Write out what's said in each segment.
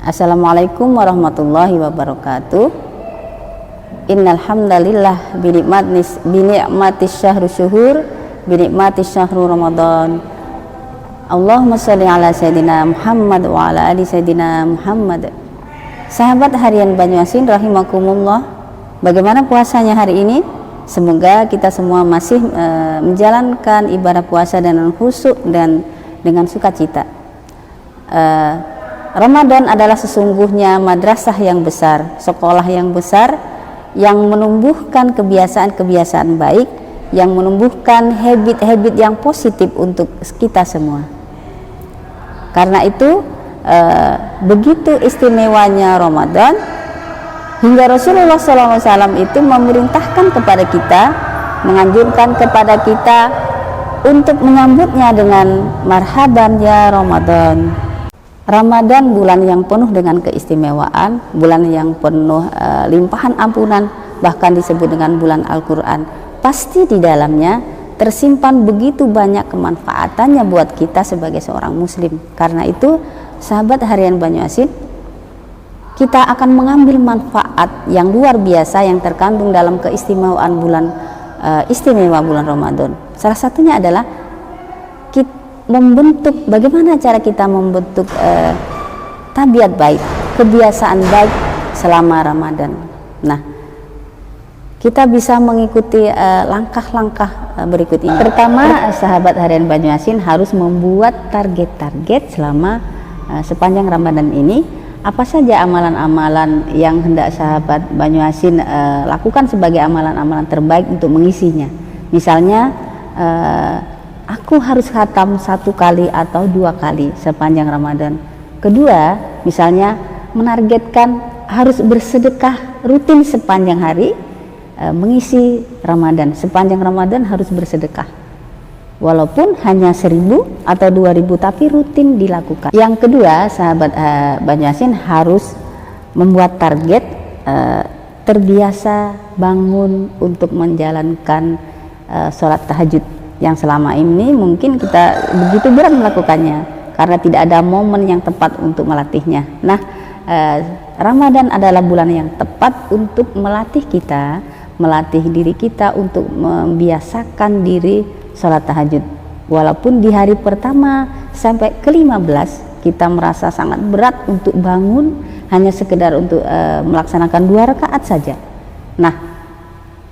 Assalamualaikum warahmatullahi wabarakatuh. Innal hamdalillah binikmatis syahru syuhur binikmatis syahru Ramadan. Allahumma sholli ala sayyidina Muhammad wa ala ali sayyidina Muhammad. Sahabat harian Banyuasin rahimakumullah. Bagaimana puasanya hari ini? Semoga kita semua masih menjalankan ibadah puasa dengan khusyuk dan dengan sukacita. Ramadan adalah sesungguhnya madrasah yang besar, sekolah yang besar yang menumbuhkan kebiasaan-kebiasaan baik, yang menumbuhkan habit-habit yang positif untuk kita semua. Karena itu begitu istimewanya Ramadan hingga Rasulullah SAW itu memerintahkan kepada kita, menganjurkan kepada kita untuk menyambutnya dengan marhaban ya Ramadan. Ramadan bulan yang penuh dengan keistimewaan, bulan yang penuh limpahan ampunan, bahkan disebut dengan bulan Al-Quran. Pasti di dalamnya tersimpan begitu banyak kemanfaatannya buat kita sebagai seorang muslim. Karena itu sahabat harian Banyuasin, kita akan mengambil manfaat yang luar biasa yang terkandung dalam keistimewaan bulan istimewa bulan Ramadan. Salah satunya adalah bagaimana cara kita membentuk tabiat baik, kebiasaan baik selama Ramadan. Nah, kita bisa mengikuti langkah-langkah berikut ini. Pertama, sahabat harian Banyuasin harus membuat target-target selama sepanjang Ramadan ini. Apa saja amalan-amalan yang hendak sahabat Banyuasin lakukan sebagai amalan-amalan terbaik untuk mengisinya. Misalnya, aku harus khatam 1 kali atau 2 kali sepanjang Ramadan. Kedua, misalnya menargetkan harus bersedekah rutin sepanjang hari, mengisi Ramadan. Sepanjang Ramadan harus bersedekah. Walaupun hanya 1.000 atau 2.000 tapi rutin dilakukan. Yang kedua, sahabat Banyuasin harus membuat target terbiasa bangun untuk menjalankan sholat tahajud. Yang selama ini mungkin kita begitu berat melakukannya karena tidak ada momen yang tepat untuk melatihnya. Nah, Ramadan adalah bulan yang tepat untuk melatih kita, melatih diri kita untuk membiasakan diri sholat tahajud. Walaupun di hari pertama sampai ke-15 kita merasa sangat berat untuk bangun hanya sekedar untuk melaksanakan 2 rakaat saja. Nah,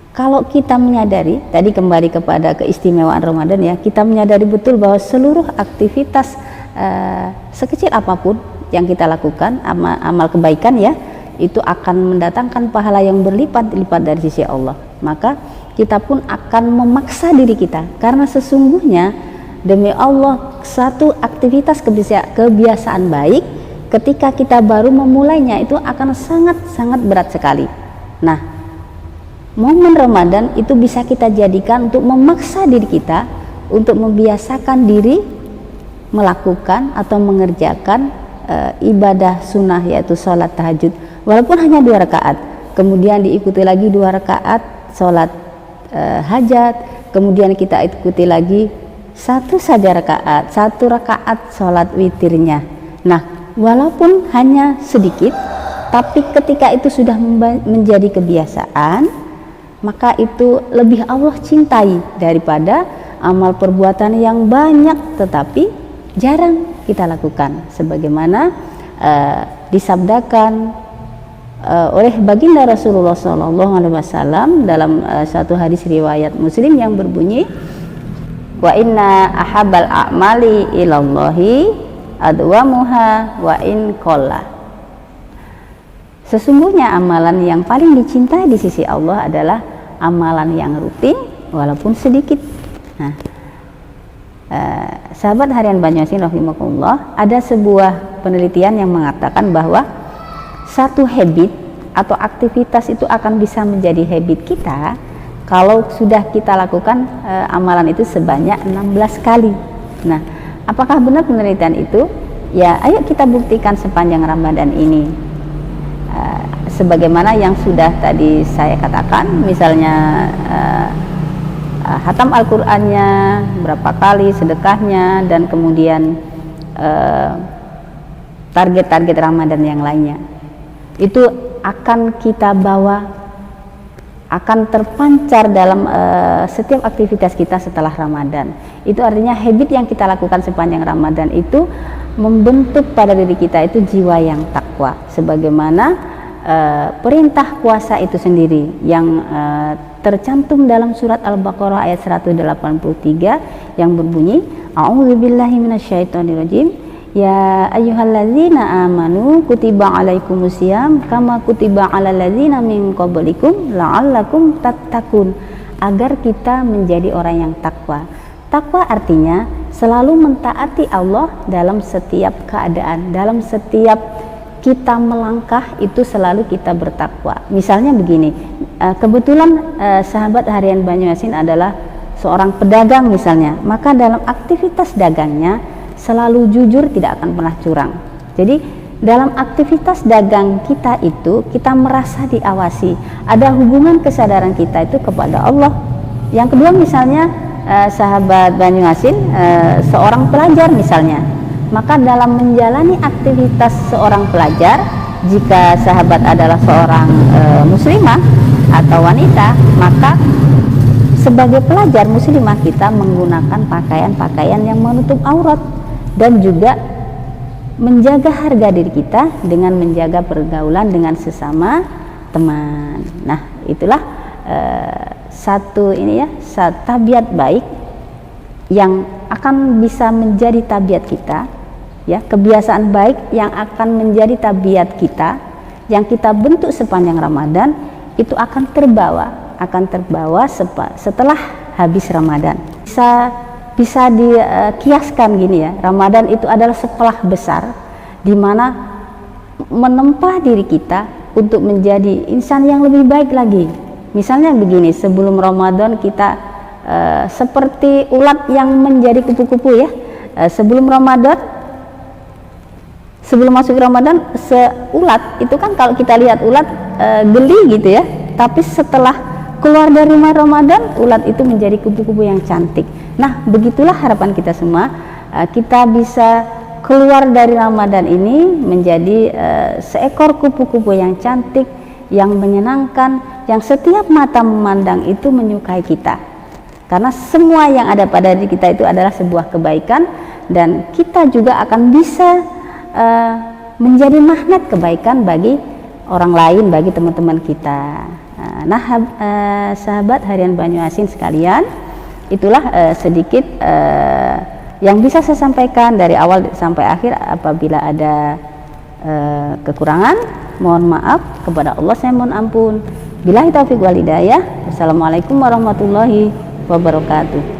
kalau kita menyadari, tadi kembali kepada keistimewaan Ramadan ya, kita menyadari betul bahwa seluruh aktivitas sekecil apapun yang kita lakukan, amal kebaikan ya, itu akan mendatangkan pahala yang berlipat-lipat dari sisi Allah. Maka kita pun akan memaksa diri kita, karena sesungguhnya demi Allah satu aktivitas kebiasaan baik ketika kita baru memulainya itu akan sangat-sangat berat sekali. Nah, momen Ramadan itu bisa kita jadikan untuk memaksa diri kita untuk membiasakan diri melakukan atau mengerjakan ibadah sunnah, yaitu sholat tahajud walaupun hanya 2 rakaat, kemudian diikuti lagi 2 rakaat sholat hajat, kemudian kita ikuti lagi 1 rakaat sholat witirnya. Nah, walaupun hanya sedikit, tapi ketika itu sudah menjadi kebiasaan, maka itu lebih Allah cintai daripada amal perbuatan yang banyak tetapi jarang kita lakukan, sebagaimana disabdakan oleh baginda Rasulullah SAW dalam satu hadis riwayat Muslim yang berbunyi, wa inna ahabbal a'mali ilallahi adwamuha wa in qalla. Sesungguhnya amalan yang paling dicintai di sisi Allah adalah amalan yang rutin walaupun sedikit. Nah, sahabat harian Banyuasin rahimakumullah, ada sebuah penelitian yang mengatakan bahwa satu habit atau aktivitas itu akan bisa menjadi habit kita kalau sudah kita lakukan amalan itu sebanyak 16 kali. Nah, apakah benar penelitian itu? Ya, ayo kita buktikan sepanjang Ramadan ini. Sebagaimana yang sudah tadi saya katakan, misalnya hatam Al-Qur'annya berapa kali, sedekahnya, dan kemudian target-target Ramadan yang lainnya. Itu akan kita bawa, akan terpancar dalam setiap aktivitas kita setelah Ramadan. Itu artinya habit yang kita lakukan sepanjang Ramadan itu membentuk pada diri kita itu jiwa yang takwa, sebagaimana perintah puasa itu sendiri yang tercantum dalam surat Al-Baqarah ayat 183 yang berbunyi, A'udzubillahi minasyaitonirrajim, ya ayyuhalladzina amanu kutiba alaikumusiyam kama kutiba alal ladzina min qablikum la'allakum tattaqun, agar kita menjadi orang yang takwa. Takwa artinya selalu mentaati Allah dalam setiap keadaan, dalam setiap kita melangkah itu selalu kita bertakwa. Misalnya begini, kebetulan sahabat harian Banyuasin adalah seorang pedagang misalnya, maka dalam aktivitas dagangnya selalu jujur, tidak akan pernah curang. Jadi dalam aktivitas dagang kita itu kita merasa diawasi, ada hubungan kesadaran kita itu kepada Allah. Yang kedua misalnya sahabat Banyuasin seorang pelajar misalnya, maka dalam menjalani aktivitas seorang pelajar, jika sahabat adalah seorang muslimah atau wanita, maka sebagai pelajar muslimah kita menggunakan pakaian-pakaian yang menutup aurat dan juga menjaga harga diri kita dengan menjaga pergaulan dengan sesama teman. Nah, itulah satu tabiat baik yang akan bisa menjadi tabiat kita, ya, kebiasaan baik yang akan menjadi tabiat kita yang kita bentuk sepanjang Ramadan, itu akan terbawa setelah habis Ramadan. Bisa dikiaskan gini ya, Ramadan itu adalah sekolah besar di mana menempa diri kita untuk menjadi insan yang lebih baik lagi. Misalnya begini, sebelum Ramadan kita seperti ulat yang menjadi kupu-kupu ya. Sebelum masuk Ramadan, ulat itu kan kalau kita lihat ulat geli gitu ya, tapi setelah keluar dari Ramadan, ulat itu menjadi kupu-kupu yang cantik. Nah, begitulah harapan kita semua, kita bisa keluar dari Ramadan ini menjadi seekor kupu-kupu yang cantik, yang menyenangkan, yang setiap mata memandang itu menyukai kita. Karena semua yang ada pada diri kita itu adalah sebuah kebaikan, dan kita juga akan bisa menjadi magnet kebaikan bagi orang lain, bagi teman-teman kita. Nah, sahabat harian Banyuasin sekalian, itulah sedikit yang bisa saya sampaikan dari awal sampai akhir. Apabila ada kekurangan, mohon maaf, kepada Allah saya mohon ampun. Billahi taufiq wal hidayah. Wassalamualaikum warahmatullahi wabarakatuh.